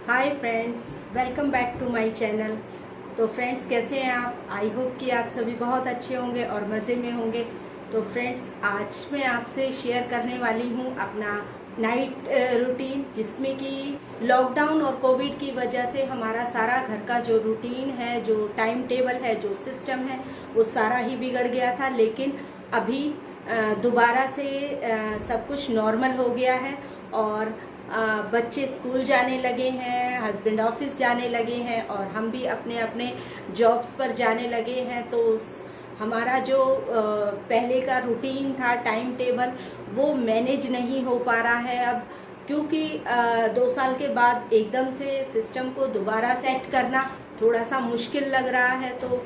Hi friends, welcome back to my channel. तो friends, कैसे हैं आप? आई होप कि आप सभी बहुत अच्छे होंगे और मज़े में होंगे। तो फ्रेंड्स, आज मैं आपसे शेयर करने वाली हूँ अपना नाइट रूटीन, जिसमें कि लॉकडाउन और कोविड की वजह से हमारा सारा घर का जो रूटीन है, जो टाइम टेबल है, जो सिस्टम है, वो सारा ही बिगड़ गया था। लेकिन अभी दोबारा से सब कुछ नॉर्मल हो गया है और बच्चे स्कूल जाने लगे हैं, हस्बैंड ऑफिस जाने लगे हैं और हम भी अपने अपने जॉब्स पर जाने लगे हैं। तो हमारा जो पहले का रूटीन था, टाइम टेबल, वो मैनेज नहीं हो पा रहा है अब, क्योंकि 2 साल के बाद एकदम से सिस्टम को दोबारा सेट करना थोड़ा सा मुश्किल लग रहा है। तो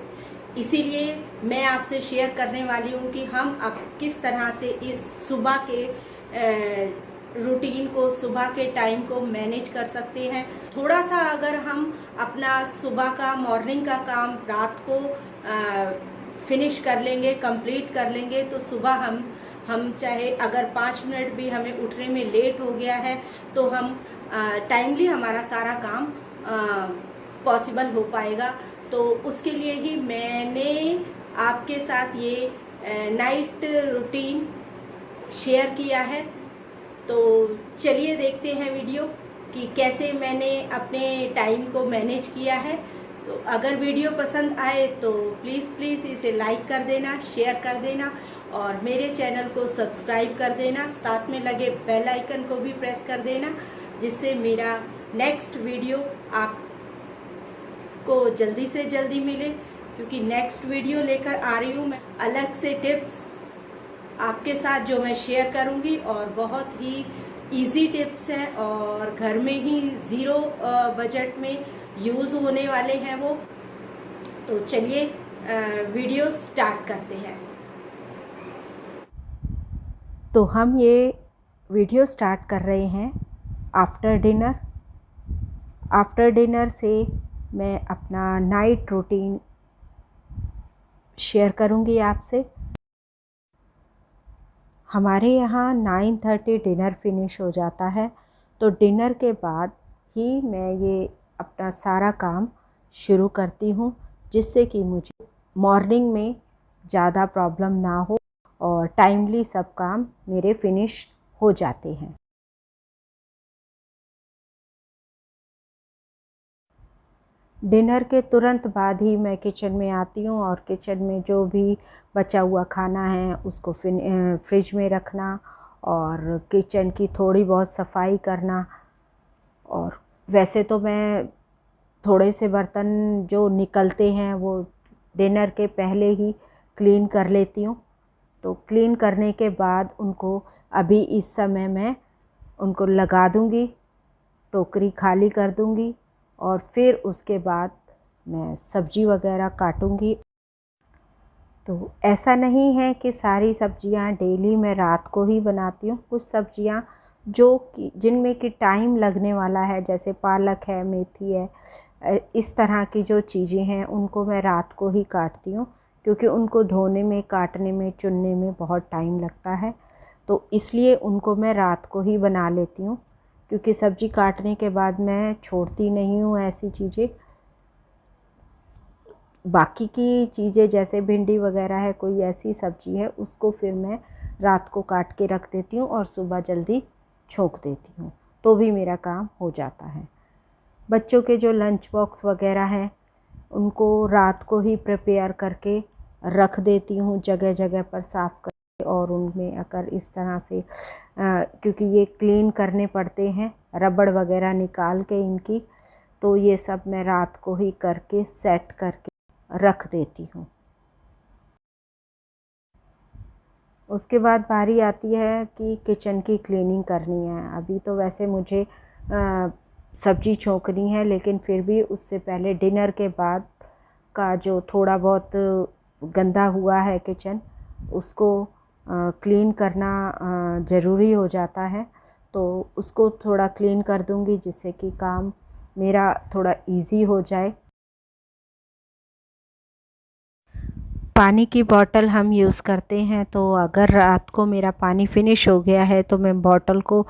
इसीलिए मैं आपसे शेयर करने वाली हूँ कि हम अब किस तरह से इस सुबह के रूटीन को, सुबह के टाइम को मैनेज कर सकते हैं। थोड़ा सा अगर हम अपना सुबह का, मॉर्निंग का काम रात को फिनिश कर लेंगे, कंप्लीट कर लेंगे, तो सुबह हम चाहे अगर 5 मिनट भी हमें उठने में लेट हो गया है तो हम टाइमली हमारा सारा काम पॉसिबल हो पाएगा। तो उसके लिए ही मैंने आपके साथ ये नाइट रूटीन शेयर किया है। तो चलिए देखते हैं वीडियो कि कैसे मैंने अपने टाइम को मैनेज किया है। तो अगर वीडियो पसंद आए तो प्लीज़ इसे लाइक कर देना, शेयर कर देना और मेरे चैनल को सब्सक्राइब कर देना। साथ में लगे बेल आइकन को भी प्रेस कर देना, जिससे मेरा नेक्स्ट वीडियो आपको जल्दी से जल्दी मिले। क्योंकि नेक्स्ट वीडियो लेकर आ रही हूँ मैं अलग से टिप्स आपके साथ, जो मैं शेयर करूंगी, और बहुत ही इजी टिप्स हैं और घर में ही ज़ीरो बजट में यूज़ होने वाले हैं वो। तो चलिए वीडियो स्टार्ट करते हैं। तो हम ये वीडियो स्टार्ट कर रहे हैं आफ्टर डिनर। आफ्टर डिनर से मैं अपना नाइट रूटीन शेयर करूंगी आपसे। हमारे यहाँ 9:30 डिनर फिनिश हो जाता है, तो डिनर के बाद ही मैं ये अपना सारा काम शुरू करती हूँ, जिससे कि मुझे मॉर्निंग में ज़्यादा प्रॉब्लम ना हो और टाइमली सब काम मेरे फिनिश हो जाते हैं। डिनर के तुरंत बाद ही मैं किचन में आती हूँ और किचन में जो भी बचा हुआ खाना है उसको फ्रिज में रखना और किचन की थोड़ी बहुत सफाई करना। और वैसे तो मैं थोड़े से बर्तन जो निकलते हैं वो डिनर के पहले ही क्लीन कर लेती हूँ। तो क्लीन करने के बाद उनको अभी इस समय मैं उनको लगा दूँगी, टोकरी खाली कर दूँगी और फिर उसके बाद मैं सब्ज़ी वगैरह काटूँगी। तो ऐसा नहीं है कि सारी सब्ज़ियाँ डेली मैं रात को ही बनाती हूँ। कुछ सब्ज़ियाँ जो कि जिनमें कि टाइम लगने वाला है, जैसे पालक है, मेथी है, इस तरह की जो चीज़ें हैं उनको मैं रात को ही काटती हूँ, क्योंकि उनको धोने में, काटने में, चुनने में बहुत टाइम लगता है। तो इसलिए उनको मैं रात को ही बना लेती हूँ, क्योंकि सब्ज़ी काटने के बाद मैं छोड़ती नहीं हूँ ऐसी चीज़ें। बाकी की चीज़ें जैसे भिंडी वगैरह है, कोई ऐसी सब्ज़ी है, उसको फिर मैं रात को काट के रख देती हूँ और सुबह जल्दी छोंक देती हूँ, तो भी मेरा काम हो जाता है। बच्चों के जो लंच बॉक्स वगैरह हैं उनको रात को ही प्रिपेयर करके रख देती हूँ, जगह जगह पर साफ़ करके। और उनमें अगर इस तरह से क्योंकि ये क्लीन करने पड़ते हैं, रबड़ वगैरह निकाल के इनकी, तो ये सब मैं रात को ही करके सेट करके रख देती हूँ। उसके बाद बारी आती है कि किचन की क्लीनिंग करनी है। अभी तो वैसे मुझे सब्ज़ी छोंकनी है, लेकिन फिर भी उससे पहले डिनर के बाद का जो थोड़ा बहुत गंदा हुआ है किचन, उसको क्लीन करना ज़रूरी हो जाता है। तो उसको थोड़ा क्लीन कर दूँगी, जिससे कि काम मेरा थोड़ा इजी हो जाए। पानी की बॉटल हम यूज़ करते हैं, तो अगर रात को मेरा पानी फिनिश हो गया है तो मैं बॉटल को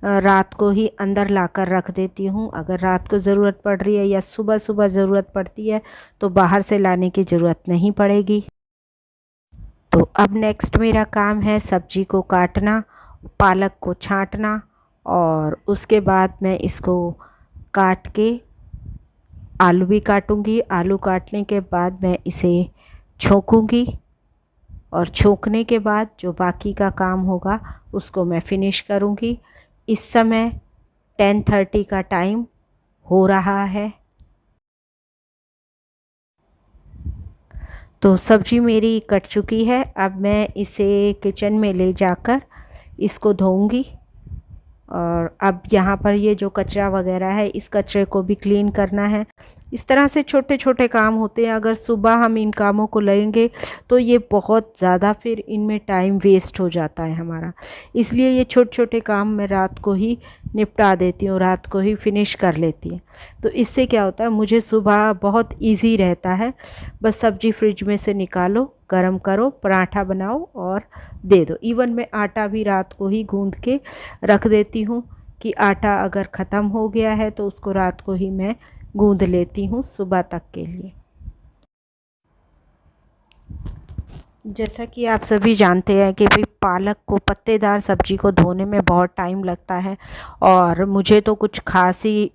रात को ही अंदर लाकर रख देती हूँ। अगर रात को ज़रूरत पड़ रही है या सुबह सुबह ज़रूरत पड़ती है तो बाहर से लाने की ज़रूरत नहीं पड़ेगी। तो अब नेक्स्ट मेरा काम है सब्जी को काटना, पालक को छांटना, और उसके बाद मैं इसको काट के आलू भी काटूंगी। आलू काटने के बाद मैं इसे छोंकूंगी, और छोंकने के बाद जो बाकी का काम होगा उसको मैं फिनिश करूंगी। इस समय 10:30 का टाइम हो रहा है। तो सब्ज़ी मेरी कट चुकी है। अब मैं इसे किचन में ले जाकर इसको धोऊंगी। और अब यहाँ पर ये जो कचरा वगैरह है, इस कचरे को भी क्लीन करना है। इस तरह से छोटे छोटे काम होते हैं। अगर सुबह हम इन कामों को लेंगे तो ये बहुत ज़्यादा फिर इनमें टाइम वेस्ट हो जाता है हमारा। इसलिए ये छोटे छोटे काम मैं रात को ही निपटा देती हूँ, रात को ही फिनिश कर लेती हूँ। तो इससे क्या होता है, मुझे सुबह बहुत इजी रहता है। बस सब्ज़ी फ्रिज में से निकालो, गरम करो, पराठा बनाओ और दे दो। इवन मैं आटा भी रात को ही गूँध के रख देती हूँ कि आटा अगर ख़त्म हो गया है तो उसको रात को ही मैं गूँध लेती हूँ सुबह तक के लिए। जैसा कि आप सभी जानते हैं कि भाई पालक को, पत्तेदार सब्जी को धोने में बहुत टाइम लगता है, और मुझे तो कुछ खास ही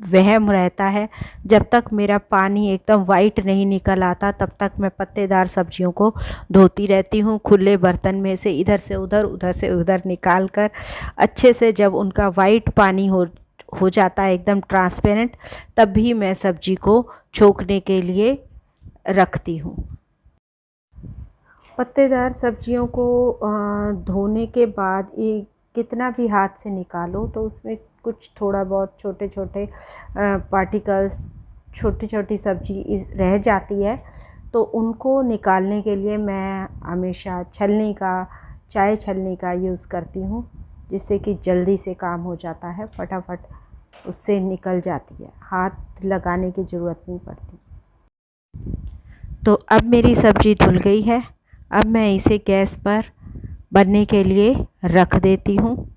वहम रहता है। जब तक मेरा पानी एकदम वाइट नहीं निकल आता तब तक मैं पत्तेदार सब्जियों को धोती रहती हूँ, खुले बर्तन में से इधर से उधर, उधर से उधर निकाल कर अच्छे से। जब उनका वाइट पानी हो जाता है एकदम ट्रांसपेरेंट, तब भी मैं सब्जी को छोंकने के लिए रखती हूँ। पत्तेदार सब्जियों को धोने के बाद ये कितना भी हाथ से निकालो तो उसमें कुछ थोड़ा बहुत छोटे छोटे पार्टिकल्स, छोटी छोटी सब्जी रह जाती है। तो उनको निकालने के लिए मैं हमेशा छलनी का, चाय छलनी का यूज़ करती हूँ, जिससे कि जल्दी से काम हो जाता है, फटाफट उससे निकल जाती है, हाथ लगाने की ज़रूरत नहीं पड़ती। तो अब मेरी सब्ज़ी धुल गई है। अब मैं इसे गैस पर बनने के लिए रख देती हूँ।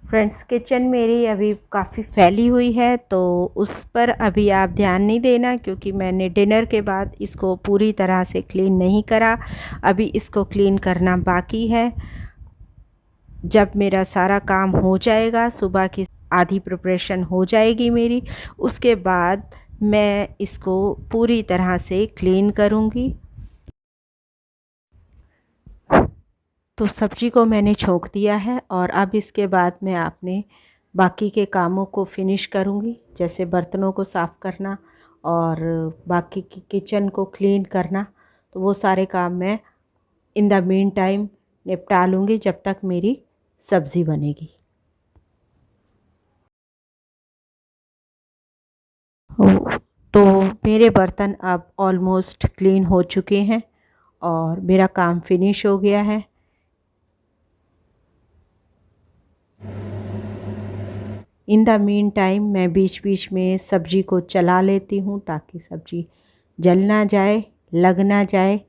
फ्रेंड्स, किचन मेरी अभी काफ़ी फैली हुई है तो उस पर अभी आप ध्यान नहीं देना, क्योंकि मैंने डिनर के बाद इसको पूरी तरह से क्लीन नहीं करा। अभी इसको क्लीन करना बाकी है। जब मेरा सारा काम हो जाएगा, सुबह की आधी प्रिपरेशन हो जाएगी मेरी, उसके बाद मैं इसको पूरी तरह से क्लीन करूँगी। तो सब्ज़ी को मैंने छोंक दिया है और अब इसके बाद मैं अपने बाकी के कामों को फिनिश करूँगी, जैसे बर्तनों को साफ़ करना और बाकी की किचन को क्लीन करना। तो वो सारे काम मैं इन द मीन टाइम निपटा लूँगी जब तक मेरी सब्ज़ी बनेगी। तो मेरे बर्तन अब ऑलमोस्ट क्लीन हो चुके हैं और मेरा काम फिनिश हो गया है। इन द मीन टाइम मैं बीच बीच में सब्ज़ी को चला लेती हूँ ताकि सब्ज़ी जल ना जाए, लग ना जाए।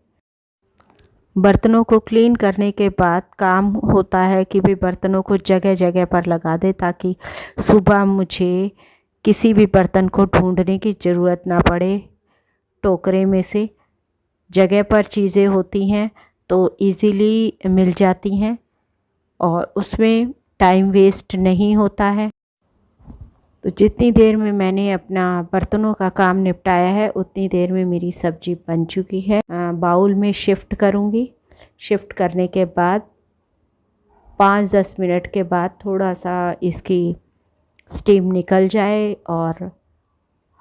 बर्तनों को क्लीन करने के बाद काम होता है कि भी बर्तनों को जगह जगह पर लगा दे, ताकि सुबह मुझे किसी भी बर्तन को ढूंढने की ज़रूरत ना पड़े। टोकरे में से जगह पर चीज़ें होती हैं तो इजीली मिल जाती हैं और उसमें टाइम वेस्ट नहीं होता है। तो जितनी देर में मैंने अपना बर्तनों का काम निपटाया है उतनी देर में मेरी सब्ज़ी बन चुकी है। बाउल में शिफ्ट करूँगी। शिफ्ट करने के बाद 5-10 मिनट के बाद थोड़ा सा इसकी स्टीम निकल जाए और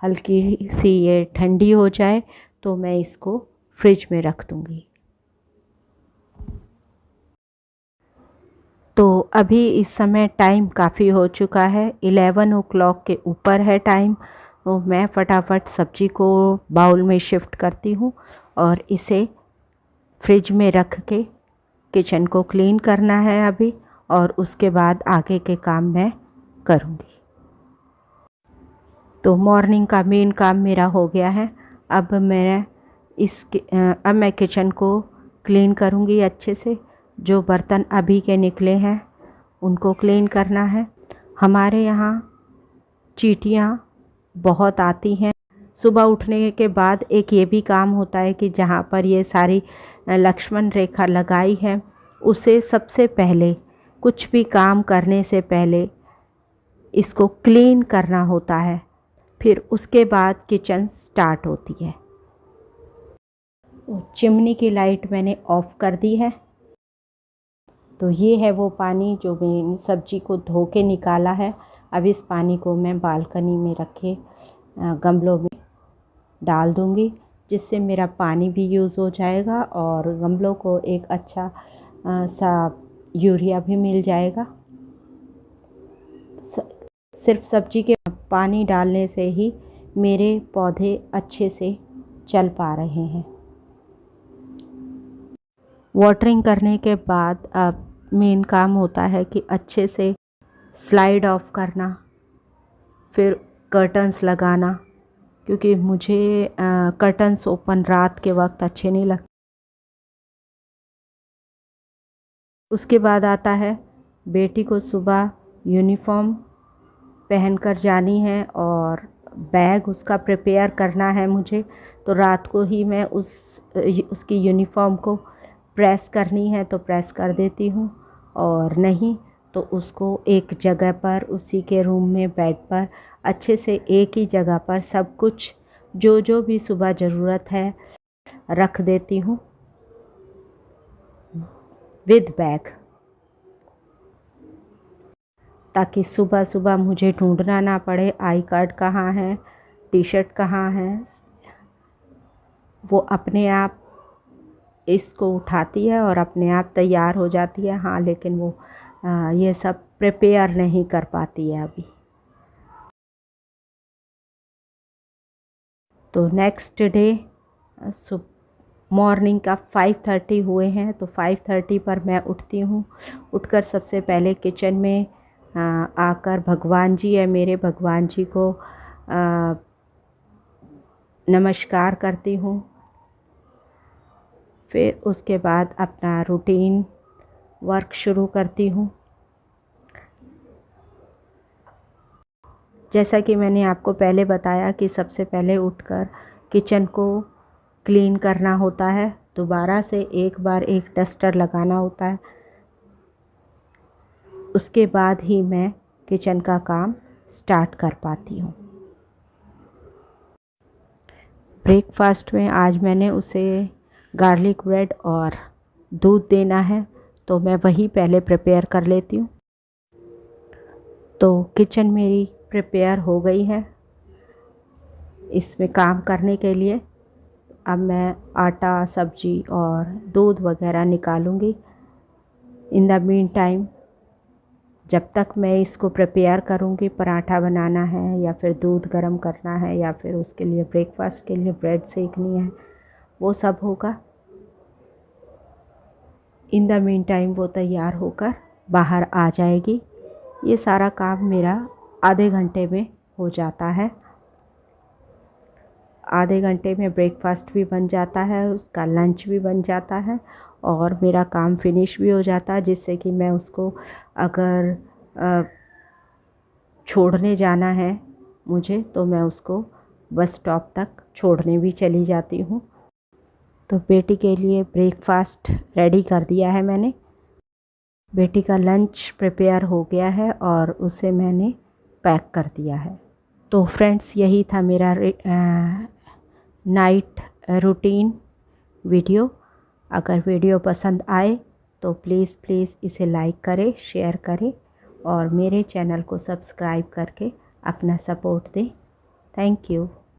हल्की सी ये ठंडी हो जाए तो मैं इसको फ्रिज में रख दूँगी। तो अभी इस समय टाइम काफ़ी हो चुका है, 11 o'clock के ऊपर है टाइम। तो मैं फटाफट सब्ज़ी को बाउल में शिफ्ट करती हूँ और इसे फ्रिज में रख के किचन को क्लीन करना है अभी, और उसके बाद आगे के काम मैं करूँगी। तो मॉर्निंग का मेन काम मेरा हो गया है। अब मैं किचन को क्लीन करूँगी अच्छे से। जो बर्तन अभी के निकले हैं उनको क्लीन करना है। हमारे यहाँ चींटियाँ बहुत आती हैं। सुबह उठने के बाद एक ये भी काम होता है कि जहाँ पर ये सारी लक्ष्मण रेखा लगाई है उसे सबसे पहले, कुछ भी काम करने से पहले इसको क्लीन करना होता है, फिर उसके बाद किचन स्टार्ट होती है। चिमनी की लाइट मैंने ऑफ कर दी है। तो ये है वो पानी जो मैंने सब्जी को धो के निकाला है। अब इस पानी को मैं बालकनी में रखे गमलों में डाल दूंगी, जिससे मेरा पानी भी यूज़ हो जाएगा और गमलों को एक अच्छा सा यूरिया भी मिल जाएगा। सिर्फ सब्जी के पानी डालने से ही मेरे पौधे अच्छे से चल पा रहे हैं। वाटरिंग करने के बाद अब मेन काम होता है कि अच्छे से स्लाइड ऑफ करना, फिर कर्टन्स लगाना, क्योंकि मुझे कर्टन्स ओपन रात के वक्त अच्छे नहीं लगते। उसके बाद आता है बेटी को सुबह यूनिफॉर्म पहनकर जानी है और बैग उसका प्रिपेयर करना है मुझे। तो रात को ही मैं उसकी यूनिफॉर्म को प्रेस करनी है तो प्रेस कर देती हूँ, और नहीं तो उसको एक जगह पर उसी के रूम में बेड पर अच्छे से एक ही जगह पर सब कुछ जो जो भी सुबह ज़रूरत है रख देती हूँ विद बैग, ताकि सुबह सुबह मुझे ढूंढना ना पड़े आई कार्ड कहाँ है, टी शर्ट कहाँ है। वो अपने आप इसको उठाती है और अपने आप तैयार हो जाती है। हाँ, लेकिन वो ये सब प्रिपेयर नहीं कर पाती है अभी। तो नेक्स्ट डे मॉर्निंग का 5:30 हुए हैं, तो 5:30 पर मैं उठती हूँ। उठकर सबसे पहले किचन में आकर भगवान जी है मेरे, भगवान जी को नमस्कार करती हूँ। फिर उसके बाद अपना रूटीन वर्क शुरू करती हूँ। जैसा कि मैंने आपको पहले बताया कि सबसे पहले उठकर किचन को क्लीन करना होता है, दोबारा से एक बार एक डस्टर लगाना होता है, उसके बाद ही मैं किचन का काम स्टार्ट कर पाती हूँ। ब्रेकफास्ट में आज मैंने उसे गार्लिक ब्रेड और दूध देना है, तो मैं वही पहले प्रिपेयर कर लेती हूँ। तो किचन मेरी प्रिपेयर हो गई है इसमें काम करने के लिए। अब मैं आटा, सब्जी और दूध वगैरह निकालूंगी। इन द मीन टाइम जब तक मैं इसको प्रिपेयर करूंगी, पराठा बनाना है या फिर दूध गर्म करना है या फिर उसके लिए ब्रेकफास्ट के लिए ब्रेड सेकनी है, वो सब होगा। इन द मीन टाइम वो तैयार होकर बाहर आ जाएगी। ये सारा काम मेरा आधे घंटे में हो जाता है। आधे घंटे में ब्रेकफास्ट भी बन जाता है, उसका लंच भी बन जाता है और मेरा काम फिनिश भी हो जाता है, जिससे कि मैं उसको अगर छोड़ने जाना है मुझे, तो मैं उसको बस स्टॉप तक छोड़ने भी चली जाती हूँ। तो बेटी के लिए ब्रेकफास्ट रेडी कर दिया है मैंने। बेटी का लंच प्रिपेयर हो गया है और उसे मैंने पैक कर दिया है। तो फ्रेंड्स, यही था मेरा नाइट रूटीन वीडियो। अगर वीडियो पसंद आए तो प्लीज़ इसे लाइक करें, शेयर करें और मेरे चैनल को सब्सक्राइब करके अपना सपोर्ट दें। Thank you.